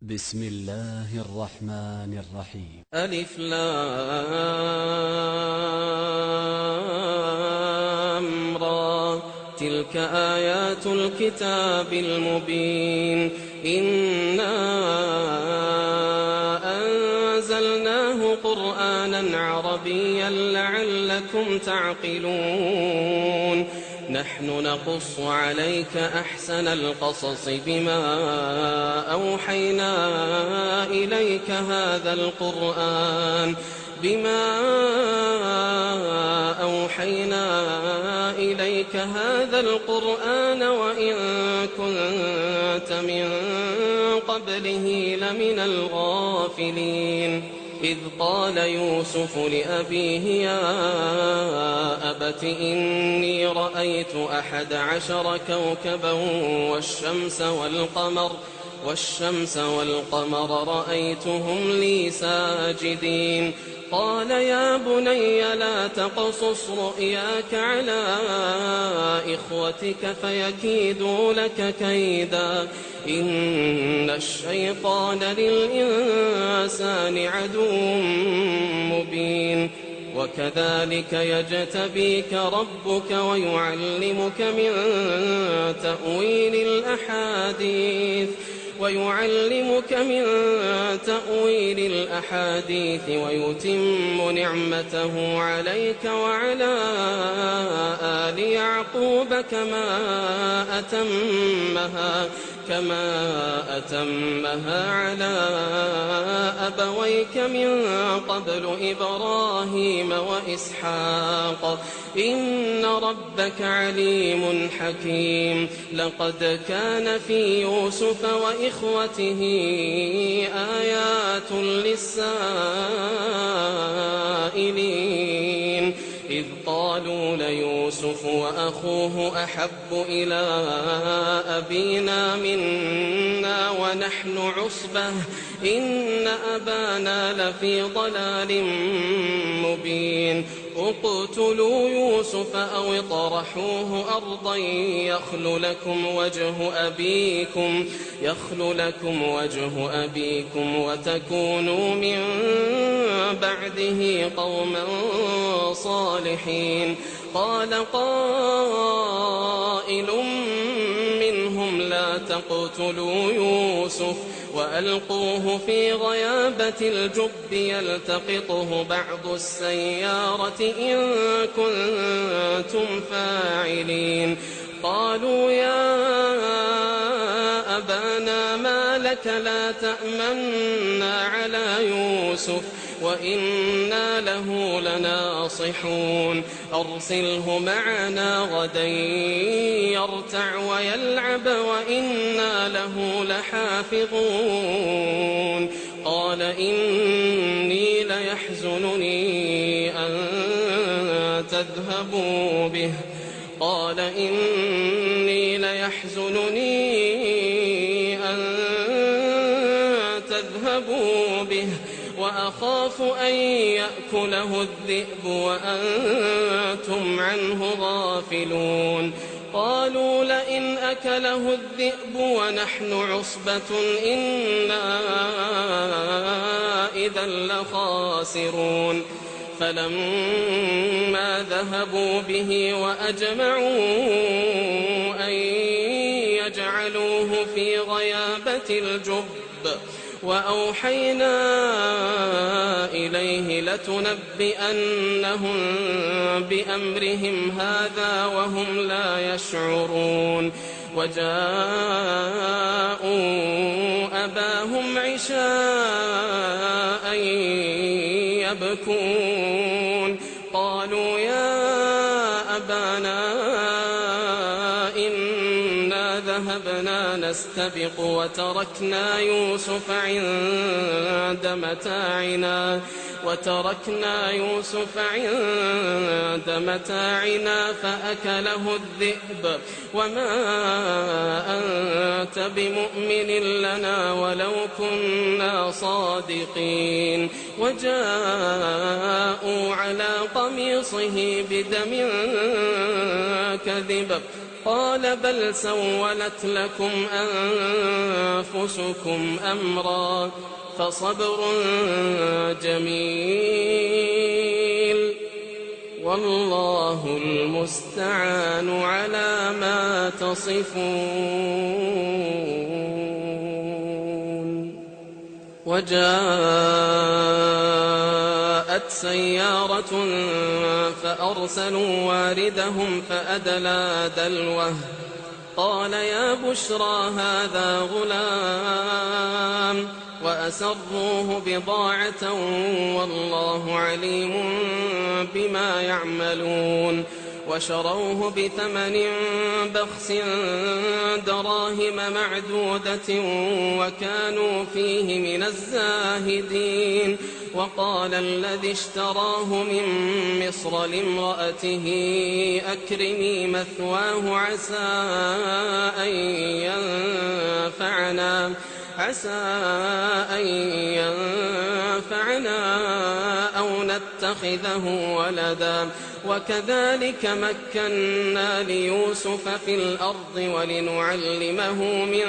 بسم الله الرحمن الرحيم. ألف لام را تلك آيات الكتاب المبين إنا أنزلناه قرآنا عربيا لعلكم تعقلون نحن نقص عليك أحسن القصص بما أوحينا إليك هذا القرآن وإن كنت من قبله لمن الغافلين إذ قال يوسف لأبيه يا أبت إني رأيت 11 كوكبا والشمس والقمر رأيتهم لي ساجدين قال يا بني لا تقصص رؤياك على إخوتك فيكيدوا لك كيدا إن الشيطان للإنسان عدو مبين وكذلك يجتبيك ربك ويعلمك من تأويل الأحاديث ويتم نعمته عليك وعلى آل يعقوب كما أتمها على أبويك من قبل إبراهيم وإسحاق إن ربك عليم حكيم لقد كان في يوسف وإخوته آيات للسائلين إذ قالوا ليوسف وأخوه أحب إلى أبينا منا ونحن عصبة إن أبانا لفي ضلال مبين اقتلوا يوسف أو اطرحوه أرضا يخل لكم وجه أبيكم وتكونوا من بعده قوما صالحين قال قائل منهم لا تقتلوا يوسف وألقوه في غيابة الجب يلتقطه بعض السيارة إن كنتم فاعلين قالوا يا أبانا ما لك لا تأمنا على يوسف وإنا له لناصحون أرسله معنا غدا يرتع ويلعب وإنا له لحافظون قال إني ليحزنني أن تذهبوا به وأخاف أن يأكله الذئب وأنتم عنه غافلون قالوا لئن أكله الذئب ونحن عصبة إنا إذا لخاسرون فلما ذهبوا به وأجمعوا أن يجعلوه في غيابة الجب وأوحينا إليه لتنبئنهم بأمرهم هذا وهم لا يشعرون وجاءوا أباهم عشاء يبكون قالوا يا أبانا إنا ذهبنا نستبق وتركنا يوسف عند متاعنا فأكله الذئب وما أنت بمؤمن لنا ولو كنا صادقين وجاءوا على قميصه بدم كذب قال بل سولت لكم أنفسكم أمرا فصبر جميل والله المستعان على ما تصفون. وجاءت سيارة فأرسلوا واردهم فأدلى دلوه قال يا بشرى هذا غلام وأسروه بضاعة والله عليم بما يعملون وشروه بثمن بخس دراهم معدودة وكانوا فيه من الزاهدين. وقال الذي اشتراه من مصر لامرأته أكرمي مثواه عسى أن ينفعنا أو نتخذه ولدا وكذلك مكنا ليوسف في الأرض ولنعلمه من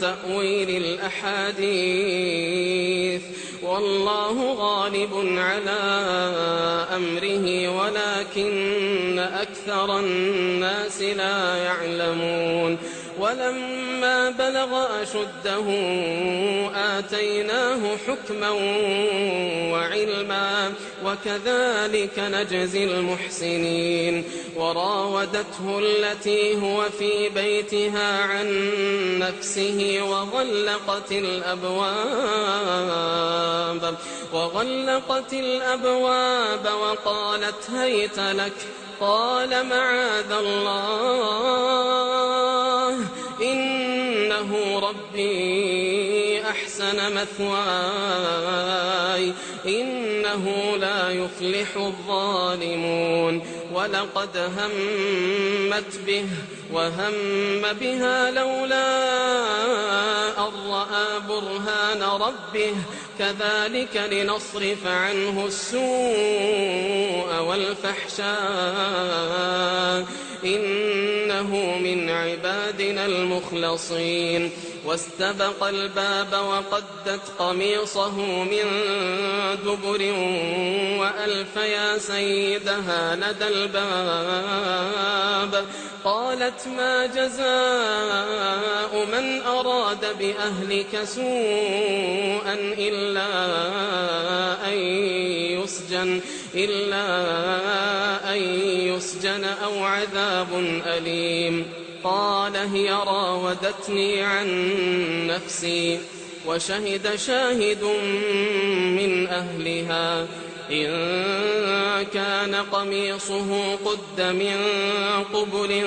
تأويل الأحاديث والله غالب على أمره ولكن أكثر الناس لا يعلمون. ولما بلغ أشده آتيناه حكما وعلما وكذلك نجزي المحسنين. وراودته التي هو في بيتها عن نفسه وغلقت الأبواب وقالت هيت لك قال معاذ الله إنه ربي أحسن مثواي إنه لا يفلح الظالمون. ولقد همت به وهم بها لولا أن رأى برهان ربه كذلك لنصرف عنه السوء والفحشاء إنه من عبادنا المخلصين. واستبق الباب وقدت قميصه من دبر وألف يا سيدها لدى الباب قالت ما جزاء من أراد بأهلك سوءا إلا أن يسجن أو عذاب أليم. قال هي راودتني عن نفسي وشهد شاهد من أهلها إن كان قميصه قد من قبل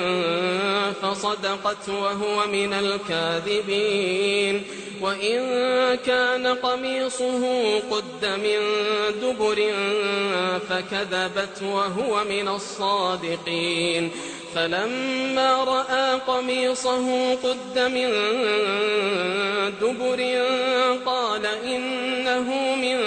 فصدقت وهو من الكاذبين وإن كان قميصه قد من دبر فكذبت وهو من الصادقين. فلما رأى قميصه قد من دبر قال إنه من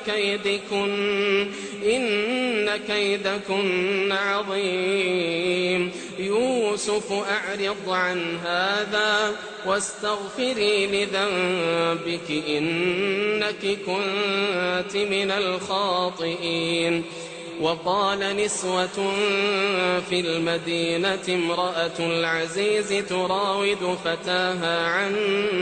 كيدكن إن كيدكن عظيم. يوسف أعرض عن هذا واستغفري لذنبك إنك كنت من الخاطئين. وقال نسوة في المدينة امرأة العزيز تراود فتاها عن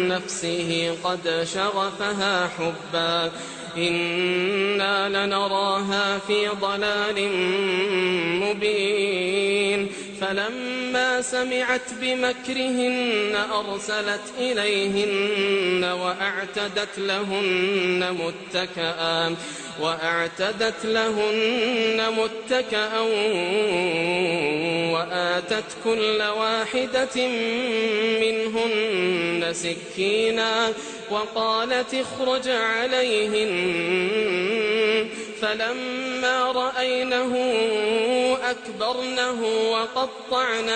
نفسه قد شغفها حبا إنا لنراها في ضلال مبين. فلما سمعت بمكرهن أرسلت إليهن وأعتدت لهن وأعتدت لهن متكأ وآتت كل واحدة منهن سكينا وقالت اخرج عليهن فلما رأينه أكبرنه وقطعن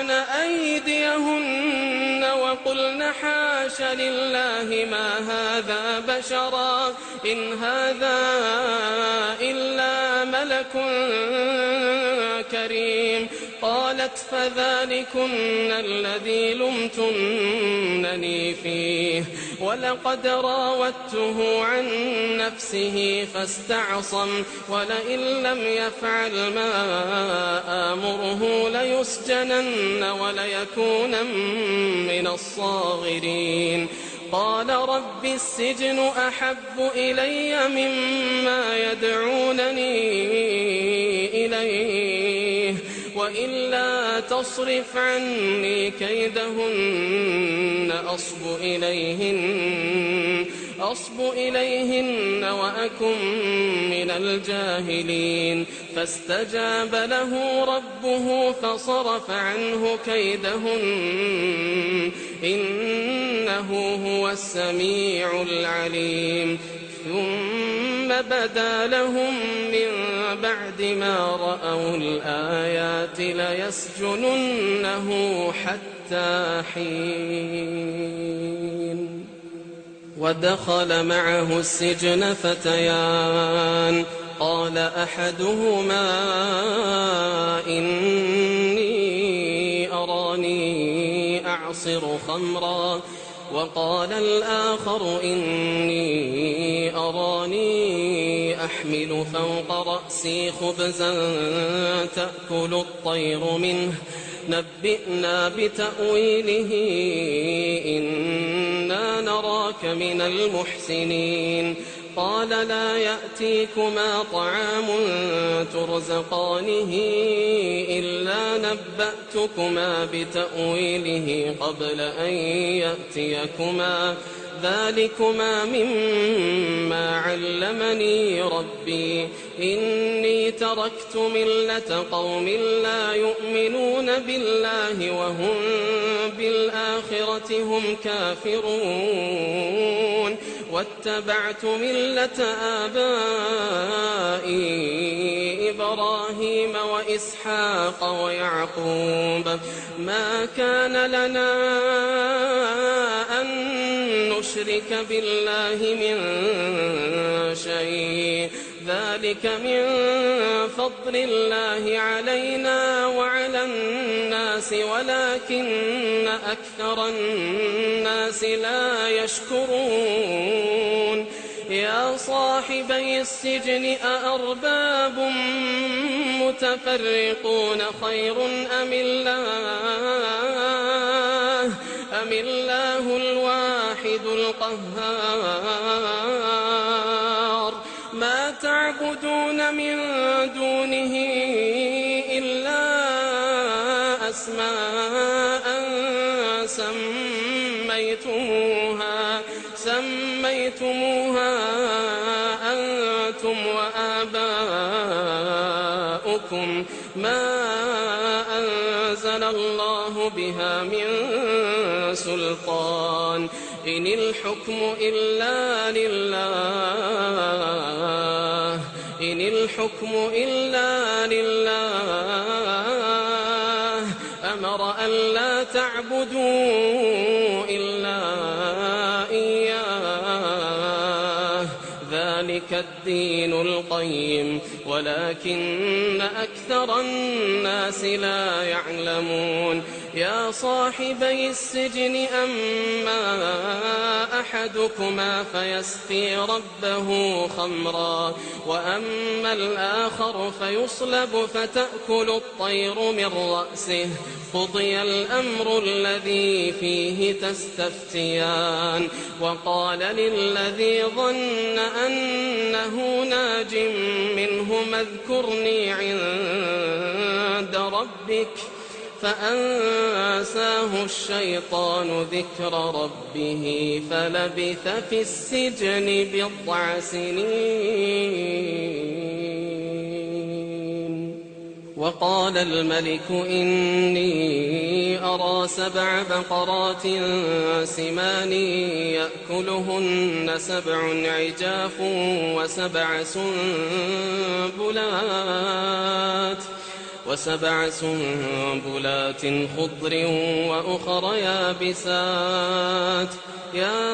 أيديهن وقلن حاش لله ما هذا بشرا إن هذا إلا ملك كريم. قالت فذلكن الذي لمتنني فيه ولقد راودته عن نفسه فاستعصم ولئن لم يفعل ما آمره ليسجنن وليكونن من الصاغرين. قال رب السجن أحب إلي مما يدعونني إليه وإلا تصرف عني كيدهن أصب إليهن وأكن من الجاهلين. فاستجاب له ربه فصرف عنه كيدهن إنه هو السميع العليم. ثم بدا لهم من بعد ما رأوا الآيات ليسجننه حتى حين. ودخل معه السجن فتيان قال أحدهما إني أراني أعصر خمرا وقال الآخر إني أراني أحمل فوق رأسي خبزا تأكل الطير منه نبئنا بتأويله إنا نراك من المحسنين. قال لا يأتيكما طعام ترزقانه إلا نبأتكما بتأويله قبل أن يأتيكما ذلكما مما علمني ربي إني تركت ملة قوم لا يؤمنون بالله وهم بالآخرة هم كافرون واتبعت ملة آبائي إبراهيم وإسحاق ويعقوب ما كان لنا أن نشرك بالله من شيء ذلك من فضل الله علينا وعلى الناس ولكن أكثر الناس لا يشكرون. يا صاحبي السجن أأرباب متفرقون خير أم الله الواحد القهار. ما تعبدون من دونه إلا أسماء سميتموها أنتم وآباؤكم ما أنزل الله بها من سلطان إن الحكم إلا لله أمر أن لا تعبدوا إلا إياه ذلك الدين القيم ولكن أكثر الناس لا يعلمون. يا صاحبي السجن أما أحدكما فيسقي ربه خمرا وأما الآخر فيصلب فتأكل الطير من رأسه قضي الأمر الذي فيه تستفتيان وقال للذي ظن أنه ناج منهما اذكرني عند ربك فأنساه الشيطان ذكر ربه فلبث في السجن 9 سنين. وقال الملك إني أرى 7 بقرات سمان يأكلهن 7 عجاف وسبع سنبلات خضر وأخر يابسات يا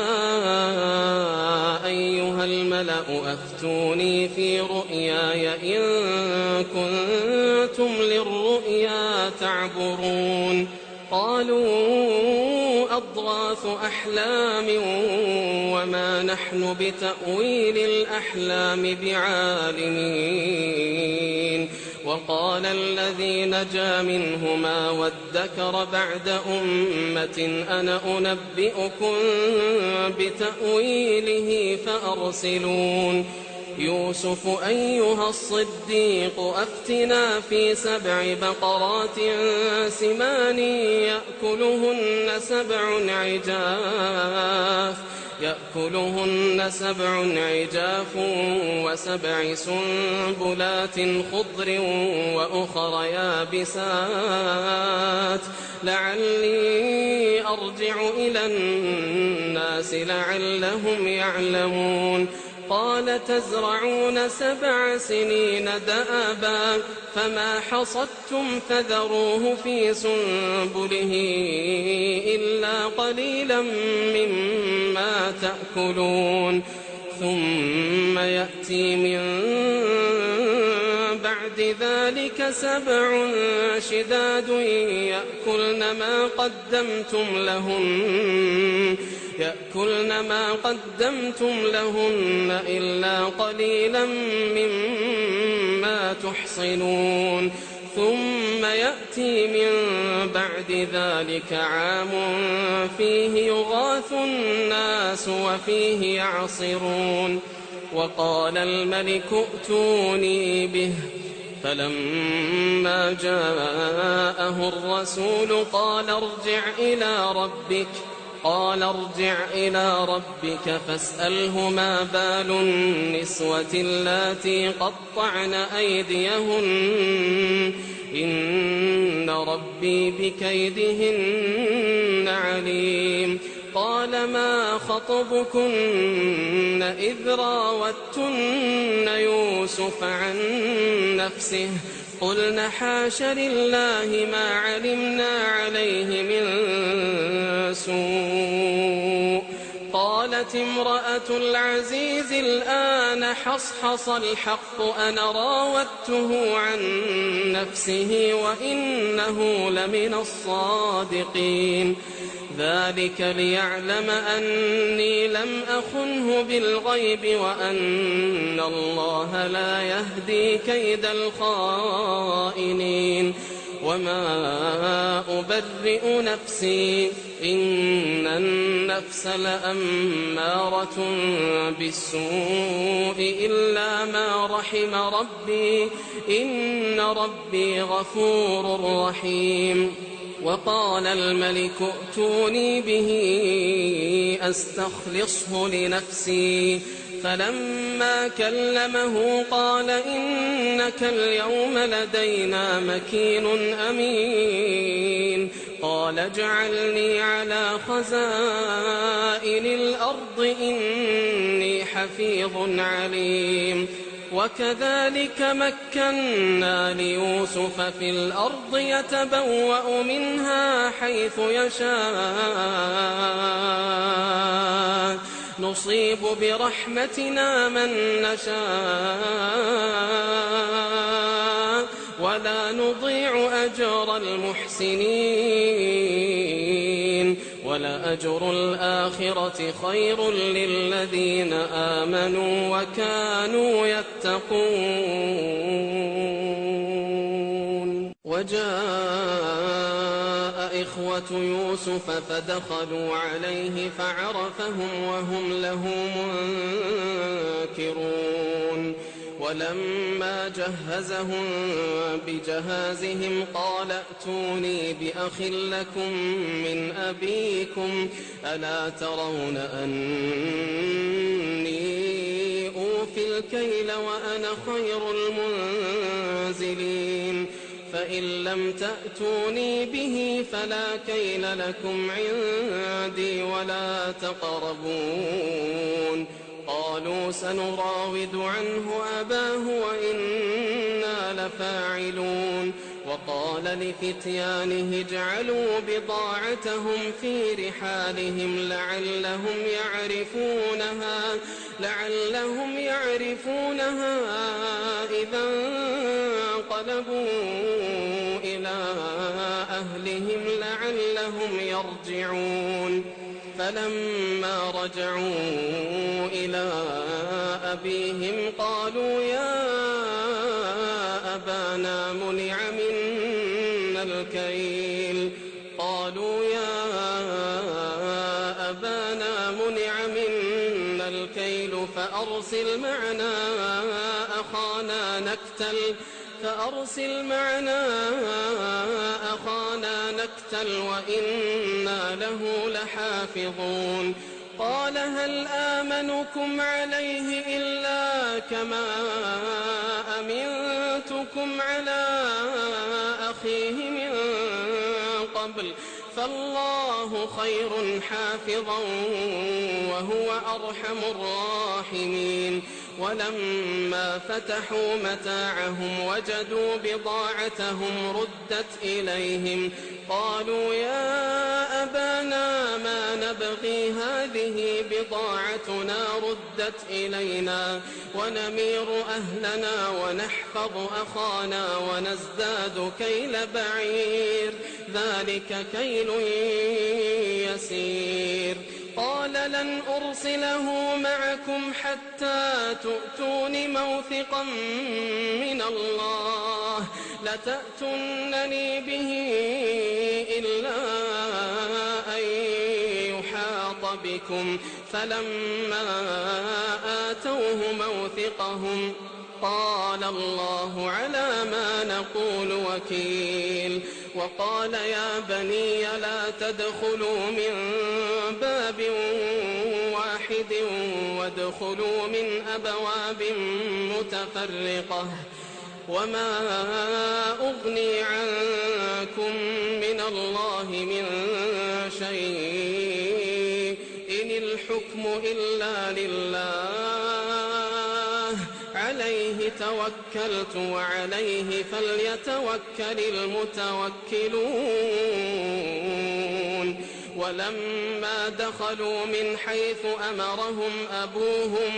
أيها الملأ أفتوني في رؤياي إن كنتم للرؤيا تعبرون قالوا أضغاث أحلام وما نحن بتأويل الأحلام بعالمين. وقال الذي نجا منهما وادكر بعد أمة أنا أنبئكم بتأويله فأرسلون يوسف أيها الصديق أفتنا في 7 بقرات سمان يأكلهن 7 عجاف و7 سنبلات خضر وأخر يابسات لعلي أرجع إلى الناس لعلهم يعلمون. قال تزرعون 7 سنين دأبا فما حصدتم فذروه في سنبله إلا قليلا مما تأكلون ثم يأتي من بعد ذلك 7 شداد يأكلن ما قدمتم لهن إلا قليلا مما تحصنون ثم يأتي من بعد ذلك عام فيه يغاث الناس وفيه يعصرون. وقال الملك ائتوني به فلما جاءه الرسول قال ارجع إلى ربك فاسأله ما بال النسوة اللاتي قطعن أيديهن إن ربي بكيدهن عليم. قال ما خطبكن إذ راوتن يوسف عن نفسه قلن حاش لله ما علمنا عليه من سوء. قالت امرأة العزيز الآن حصحص الحق أنا راودته عن نفسه وإنه لمن الصادقين. ذلك ليعلم أني لم أخنه بالغيب وأن الله لا يهدي كيد الخائنين. وما أبرئ نفسي إن النفس لأمارة بالسوء إلا ما رحم ربي إن ربي غفور رحيم. وقال الملك ائتوني به أستخلصه لنفسي فلما كلمه قال إنك اليوم لدينا مكين أمين. قال اجعلني على خزائن الأرض إني حفيظ عليم. وكذلك مكنا ليوسف في الأرض يتبوأ منها حيث يشاء نصيب برحمتنا من نشاء ولا نضيع أجر المحسنين. ولأجر الآخرة خير للذين آمنوا وكانوا يتقون. وجاء إخوة يوسف فدخلوا عليه فعرفهم وهم له منكرون. ولما جهزهم بجهازهم قال ائتوني بأخ لكم من أبيكم ألا ترون أني أوفي الكيل وأنا خير المنزلين فإن لم تأتوني به فلا كيل لكم عندي ولا تقربون. قالوا سنراود عنه أباه وإنا لفاعلون. وقال لفتيانه اجعلوا بضاعتهم في رحالهم لعلهم يعرفونها إذا انقلبوا إلى أهلهم لعلهم يرجعون. فلما رجعوا إلى أبيهم قالوا يا أبانا منع منا الكيل فأرسل معنا أخانا نكتل وإنا له لحافظون. قال هل آمنكم عليه إلا كما أمنتكم على أخيه من قبل فالله خير حافظا وهو أرحم الراحمين. ولما فتحوا متاعهم وجدوا بضاعتهم ردت إليهم قالوا يا أبانا ما نبغي هذه بضاعتنا ردت إلينا ونمير أهلنا ونحفظ أخانا ونزداد كيل بعير ذلك كيل يسير. قال لن أرسله معكم حتى تؤتون موثقا من الله لتأتونني به إلا أن يحاط بكم. فلما آتوه موثقهم قال الله على ما نقول وكيل. وقال يا بني لا تدخلوا من باب واحد وادخلوا من أبواب متفرقة وما أغني عنكم من الله من شيء إن الحكم إلا لله عليه توكلت وعليه فليتوكل المتوكلون. ولما دخلوا من حيث أمرهم أبوهم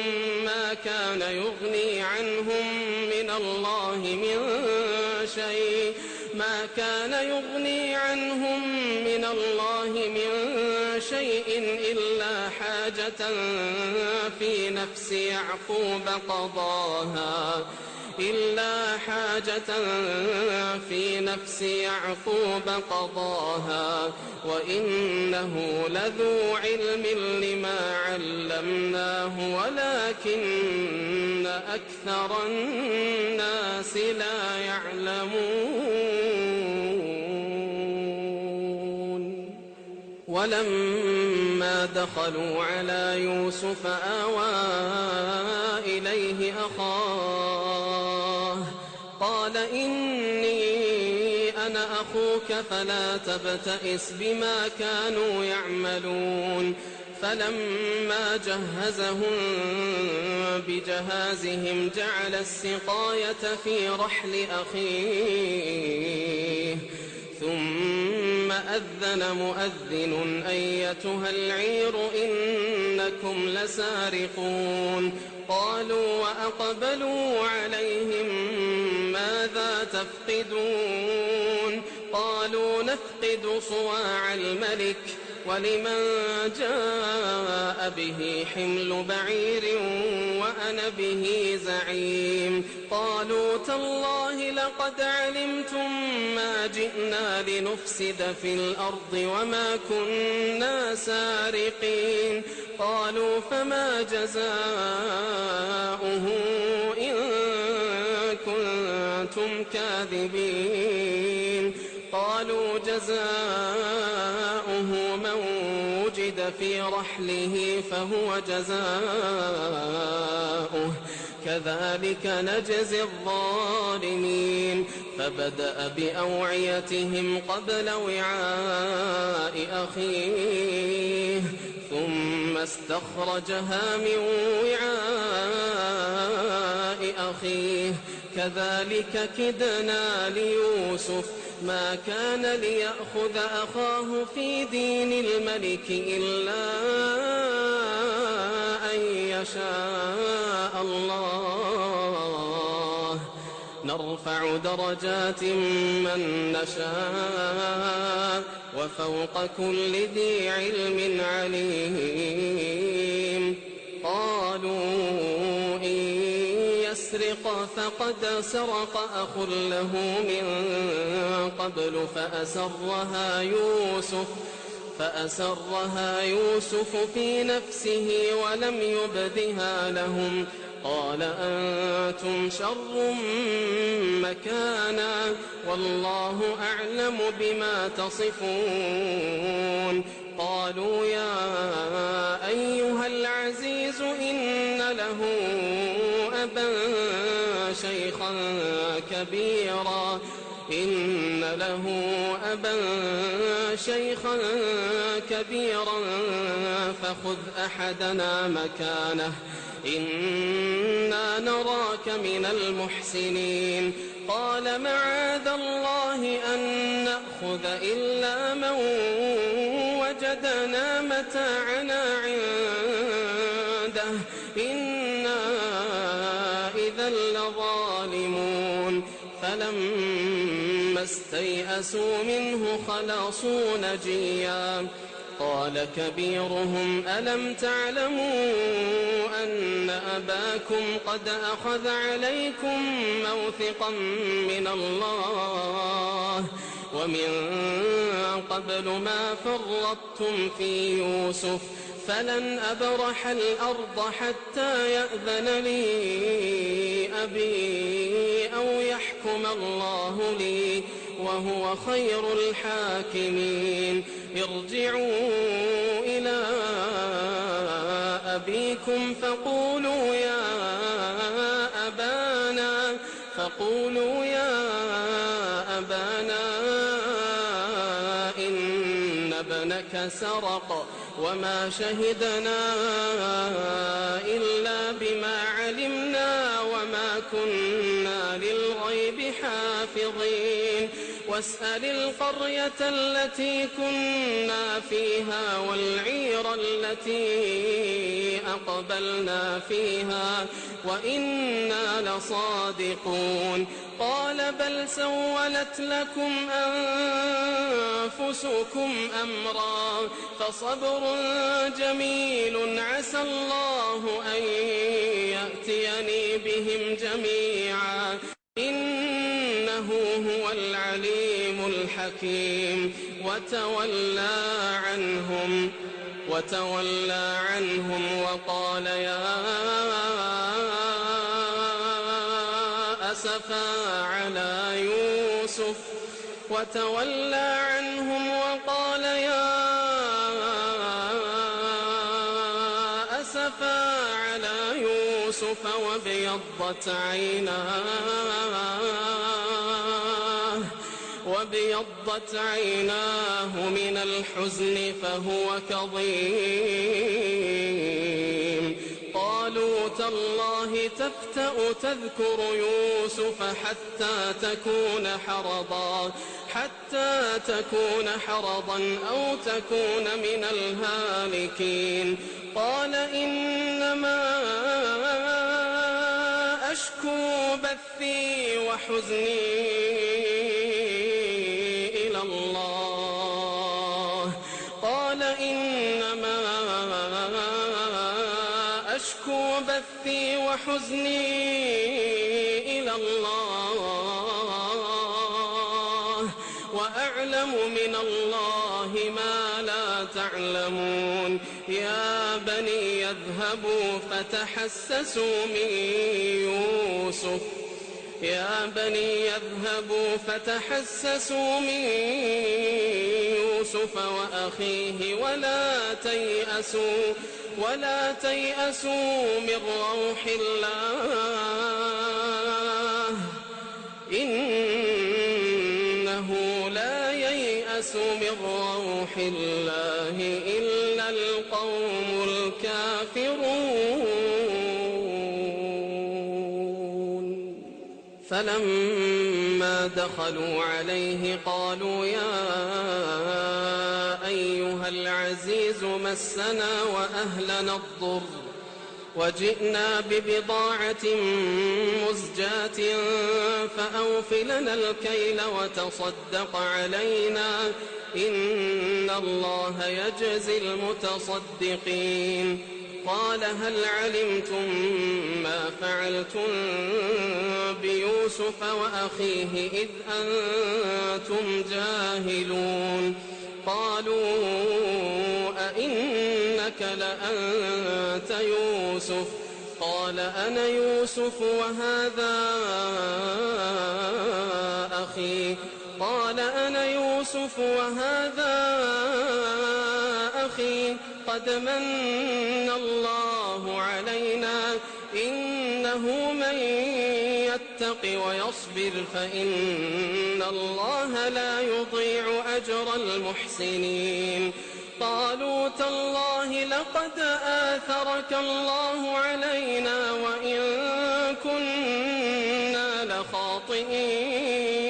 ما كان يغني عنهم من الله من شيء إلا حاجة في نفس يعقوب قضاها وإنه لذو علم لما علمناه ولكن أكثر الناس لا يعلمون. ولما دخلوا على يوسف آوى إليه أخاه قال إني أنا أخوك فلا تبتئس بما كانوا يعملون. فلما جهزهم بجهازهم جعل السقاية في رحل أخيه ثم أذن مؤذن أيتها العير إنكم لسارقون. قالوا وأقبلوا عليهم ماذا تفقدون؟ قالوا نفقد صواع الملك ولمن جاء به حمل بعير وأنا به زعيم قالوا تالله لقد علمتم ما جئنا لنفسد في الأرض وما كنا سارقين قالوا فما جزاؤه إن كنتم كاذبين قالوا جزاؤه من وجد في رحله فهو جزاؤه كذلك نجزي الظالمين فبدأ بأوعيتهم قبل وعاء أخيه ثم استخرجها من وعاء أخيه كذلك كدنا ليوسف ما كان ليأخذ أخاه في دين الملك إلا أن يشاء الله نرفع درجات من نشاء وفوق كل ذي علم عليم قالوا إن يسرق فقد سرق أخ له من قبل فأسرها يوسف في نفسه ولم يبدها لهم قال أنتم شر مكانا والله أعلم بما تصفون قالوا يا أيها العزيز إن له أبا شيخا كبيرا فخذ أحدنا مكانه إنا نراك من المحسنين قال معاذ الله أن نأخذ إلا من وجدنا متاعنا عنده إنا إذا لظالمون فلما استيئسوا منه خلصوا نجيا قال كبيرهم ألم تعلموا أن أباكم قد أخذ عليكم موثقا من الله ومن قبل ما فرطتم في يوسف فلن أبرح الأرض حتى يأذن لي أبي أو يحكم الله لي وهو خير الحاكمين ارجعوا إلى أبيكم فقولوا يا أبانا إن ابنك سرق وما شهدنا إلا بما علمنا وما كنا للغيب حافظين واسأل القرية التي كنا فيها والعير التي أقبلنا فيها وإنا لصادقون قال بل سولت لكم أنفسكم أمرا فصبر جميل عسى الله أن يأتيني بهم جميعا إنه هو العليم الحكيم وتولى عنهم وقال يا أسفا على يوسف وابيضت عيناه من الحزن فهو كظيم قالوا تالله تفتأ تذكر يوسف حتى تكون حرضا أو تكون من الهالكين قال إنما أشكو بثي وحزني إلى الله قال وأشكو بثي وحزني إلى الله وأعلم من الله ما لا تعلمون يا بني اذهبوا فتحسسوا من يوسف وأخيه ولا تيأسوا من روح الله إنه لا ييأس من روح الله إلا القوم الكافرون فلما دخلوا عليه قالوا يا أيها العزيز مسنا وأهلنا الضر وجئنا ببضاعة مزجاة فأوف لنا الكيل وتصدق علينا إن الله يجزي المتصدقين قال هل علمتم ما فعلتم بيوسف وأخيه إذ أنتم جاهلون قالوا أئنك لأنت يوسف قال أنا يوسف وهذا أخي قد من الله علينا إنه من يتق ويصبر فإن الله لا يضيع أجر المحسنين قالوا تالله لقد آثرك الله علينا وإن كنا لخاطئين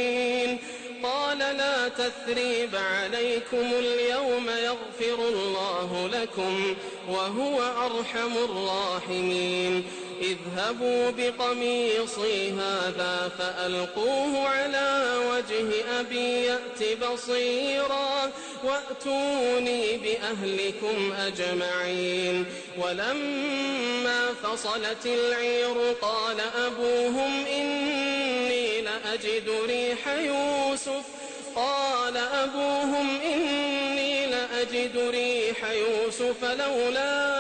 قال لا تثريب عليكم اليوم يغفر الله لكم وهو أرحم الراحمين اذهبوا بقميصي هذا فألقوه على وجه أبي يأت بصيرا وأتوني بأهلكم أجمعين ولما فصلت العير قال أبوهم إني لأجد ريح يوسف لولا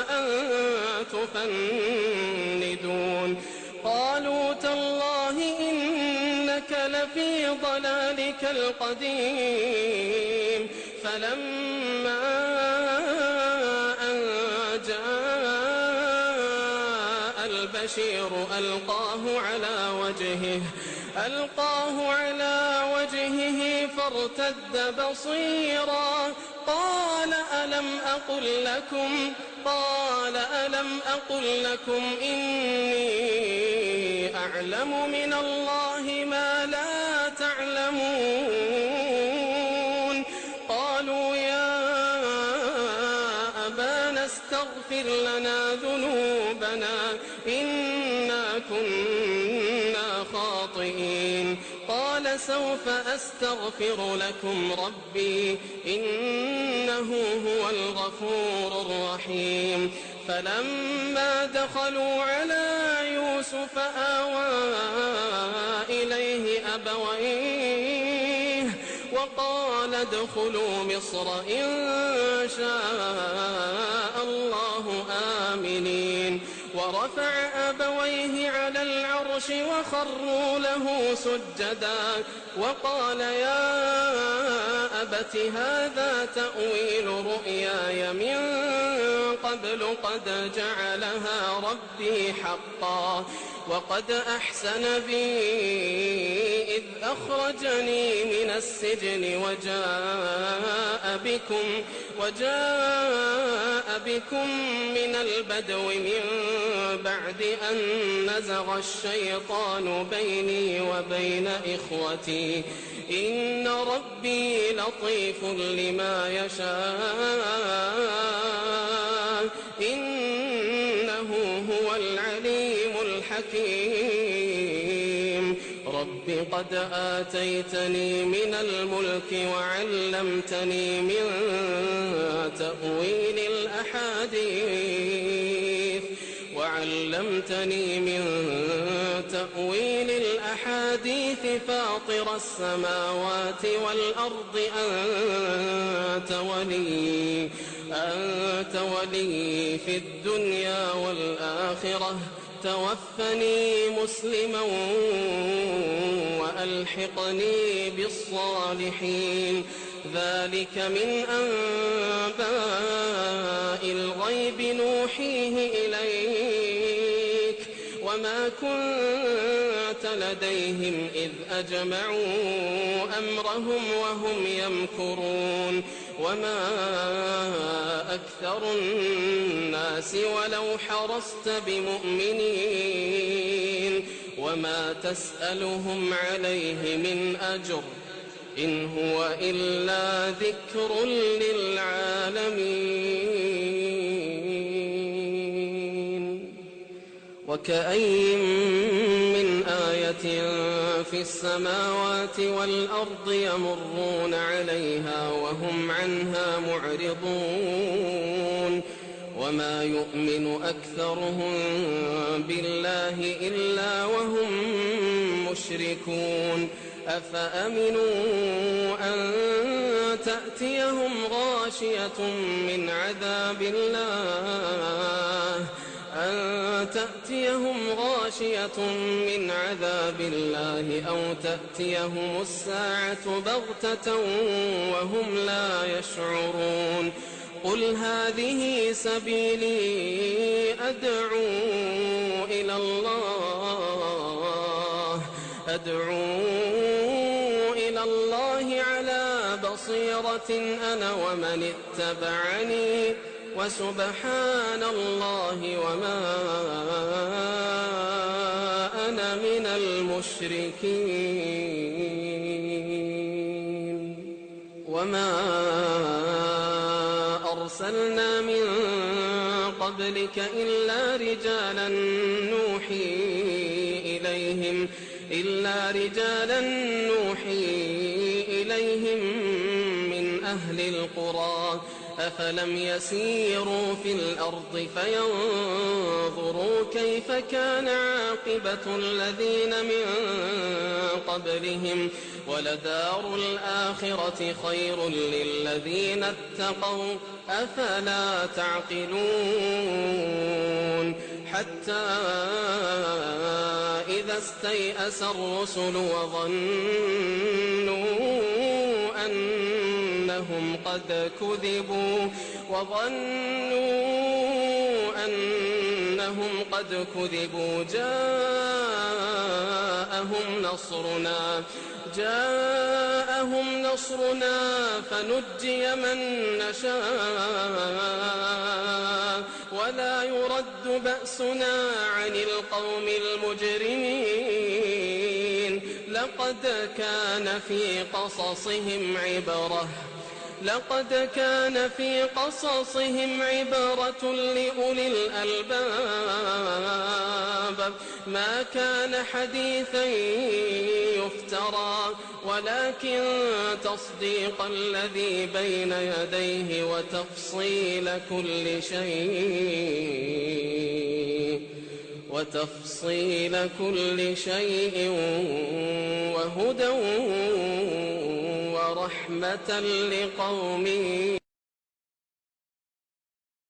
أن تفندون قالوا تالله إنك لفي ضلالك القديم فلما أن جاء البشير ألقاه على وجهه فارتد بصيرا قال ألم أقل لكم إني أعلم من الله ما لا تعلمون قالوا يا أبانا استغفر لنا ذنوبنا إنا كنا خاطئين قال سوف أستغفر لكم ربي إنه هو الغفور الرحيم فلما دخلوا على يوسف آوى إليه أبويه وقال ادخلوا مصر إن شاء الله آمنين ورفع أبويه على العرش وخروا له سجدا وقال يا أبت هذا تأويل رؤياي من قبل قد جعلها ربي حقا وقد أحسن بي إذ أخرجني من السجن وجاء بكم من البدو من بعد أن نزغ الشيطان بيني وبين إخوتي إن ربي لطيف لما يشاء إنه هو العليم الحكيم رب قد آتيتني من الملك وعلمتني من تأويل الأحاديث علمتني من تأويل الأحاديث فاطر السماوات والأرض أنت ولي في الدنيا والآخرة توفني مسلما وألحقني بالصالحين ذلك من أنباء الغيب نوحيه إليك وما كنت لديهم إذ أجمعوا أمرهم وهم يمكرون وما أكثر الناس ولو حرصت بمؤمنين وما تسألهم عليه من أجر إن هو إلا ذكر للعالمين وكأين من آية في السماوات والأرض يمرون عليها وهم عنها معرضون وما يؤمن أكثرهم بالله إلا وهم مشركون أفأمنوا أن تأتيهم غاشية من عذاب الله أو تأتيهم الساعة بغتة وهم لا يشعرون قل هذه سبيلي أدعو إلى الله على بصيرة أنا ومن اتبعني وسبحان الله وما أنا من المشركين وما أرسلنا من قبلك إلا رجالا نوحي إليهم من أهل القرى أفلم يسيروا في الأرض فينظروا كيف كان عاقبة الذين من قبلهم ولدار الآخرة خير للذين اتقوا أفلا تعقلون حتى إذا استيأس الرسل وظنوا أنهم قد كذبوا جاءهم نصرنا فنجي من نشاء ولا يرد بأسنا عن القوم المجرمين لقد كان في قصصهم عبرة لأولي الألباب ما كان حديثا يفترى ولكن تصديق الذي بين يديه وتفصيل كل شيء وهدى ورحمة لقوم